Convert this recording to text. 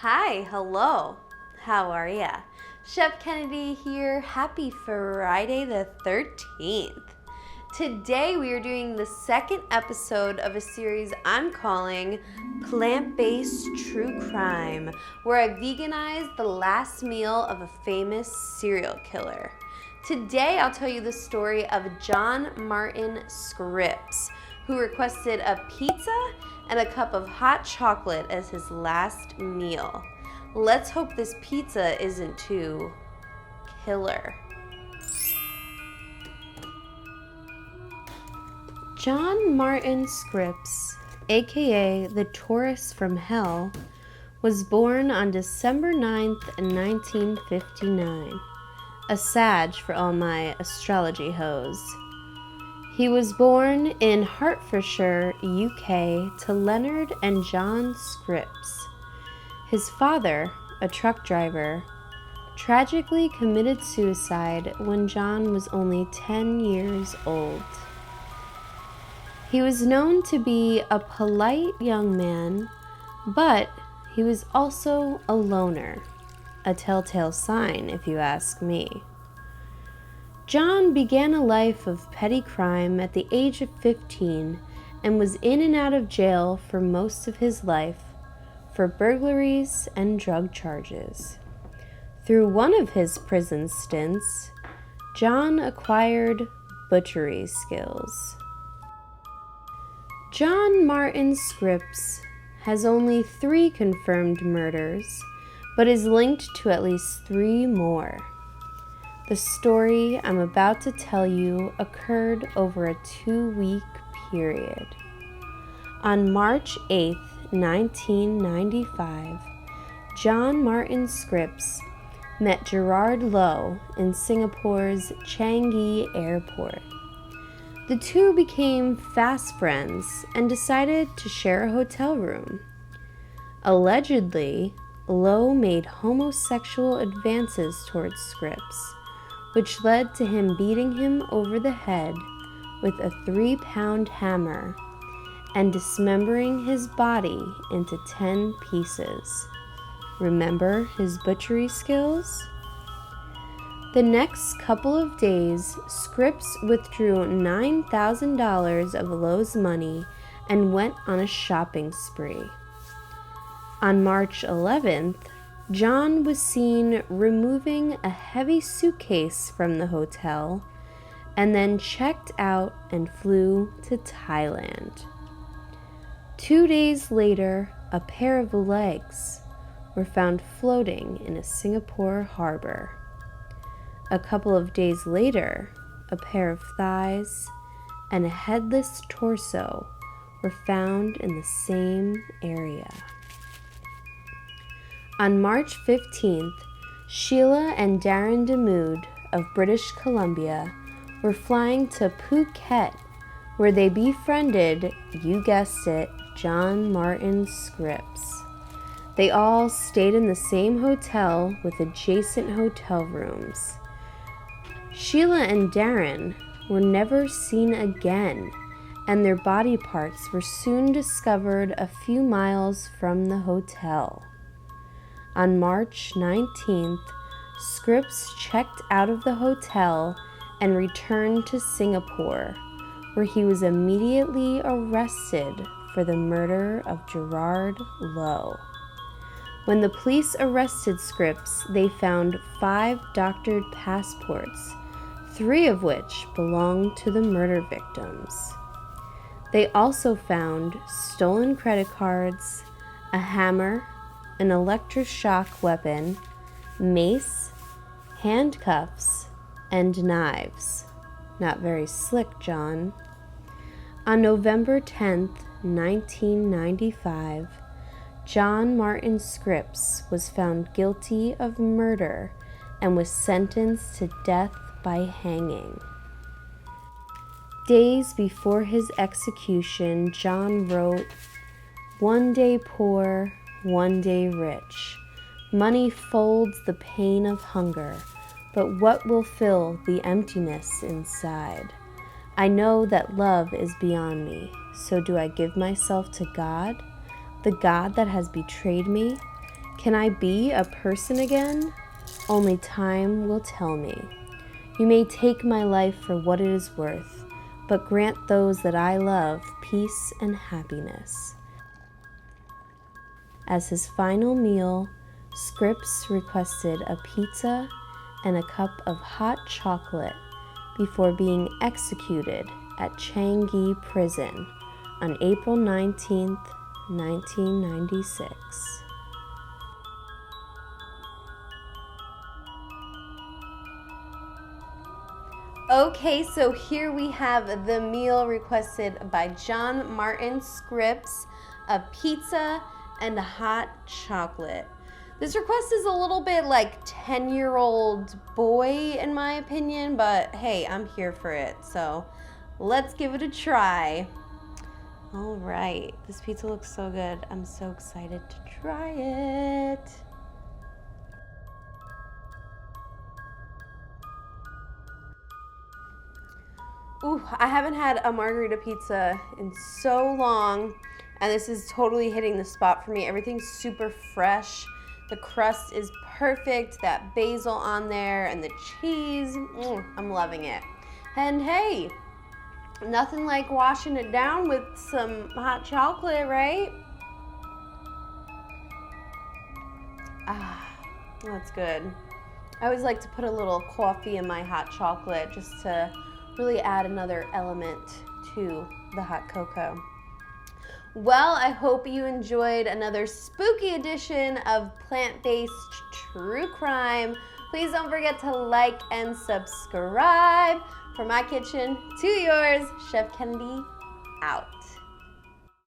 Hi, hello. How are ya? Chef Kennedy here. Happy Friday the 13th. Today we are doing the second episode of a series I'm calling Plant-Based True Crime, where I veganized the last meal of a famous serial killer. Today I'll tell you the story of John Martin Scripps, who requested a pizza and a cup of hot chocolate as his last meal. Let's hope this pizza isn't too killer. John Martin Scripps, aka the Taurus from Hell, was born on December 9th, 1959. A Sag for all my astrology hoes. He was born in Hertfordshire, UK, to Leonard and John Scripps. His father, a truck driver, tragically committed suicide when John was only 10 years old. He was known to be a polite young man, but he was also a loner, a telltale sign if you ask me. John began a life of petty crime at the age of 15 and was in and out of jail for most of his life for burglaries and drug charges. Through one of his prison stints, John acquired butchery skills. John Martin Scripps has only 3 confirmed murders, but is linked to at least 3 more. The story I'm about to tell you occurred over a 2-week period. On March 8, 1995, John Martin Scripps met Gerard Lowe in Singapore's Changi Airport. The two became fast friends and decided to share a hotel room. Allegedly, Lowe made homosexual advances towards Scripps, which led to him beating him over the head with a 3-pound hammer and dismembering his body into 10 pieces. Remember his butchery skills? The next couple of days, Scripps withdrew $9,000 of Lowe's money and went on a shopping spree. On March 11th, John was seen removing a heavy suitcase from the hotel and then checked out and flew to Thailand. 2 days later, a pair of legs were found floating in a Singapore harbor. A couple of days later, a pair of thighs and a headless torso were found in the same area. On March 15th, Sheila and Darren DeMood of British Columbia were flying to Phuket, where they befriended, you guessed it, John Martin Scripps. They all stayed in the same hotel with adjacent hotel rooms. Sheila and Darren were never seen again, and their body parts were soon discovered a few miles from the hotel. On March 19th, Scripps checked out of the hotel and returned to Singapore, where he was immediately arrested for the murder of Gerard Lowe. When the police arrested Scripps, they found 5 doctored passports, 3 of which belonged to the murder victims. They also found stolen credit cards, a hammer, an electroshock weapon, mace, handcuffs, and knives. Not very slick, John. On November 10th, 1995, John Martin Scripps was found guilty of murder and was sentenced to death by hanging. Days before his execution, John wrote, "One day poor, one day rich. Money folds the pain of hunger, but what will fill the emptiness inside? I know that love is beyond me, so do I give myself to God, the God that has betrayed me? Can I be a person again? Only time will tell me. You may take my life for what it is worth, but grant those that I love peace and happiness. As his final meal, Scripps requested a pizza and a cup of hot chocolate before being executed at Shaggy prison on April 19th, 1996. Okay, so here we have the meal requested by John Martin Scripps, a pizza and a hot chocolate. This request is a little bit like 10-year-old boy in my opinion, but hey, I'm here for it, so let's give it a try. All right, this pizza looks so good. I'm so excited to try it. Ooh, I haven't had a margherita pizza in so long, and this is totally hitting the spot for me. Everything's super fresh. The crust is perfect, that basil on there and the cheese. I'm loving it. And hey, nothing like washing it down with some hot chocolate, right? That's good. I always like to put a little coffee in my hot chocolate just to really add another element to the hot cocoa. Well, I hope you enjoyed another spooky edition of plant-based true crime. Please don't forget to like and subscribe. From my kitchen to yours, Chef Kennedy out.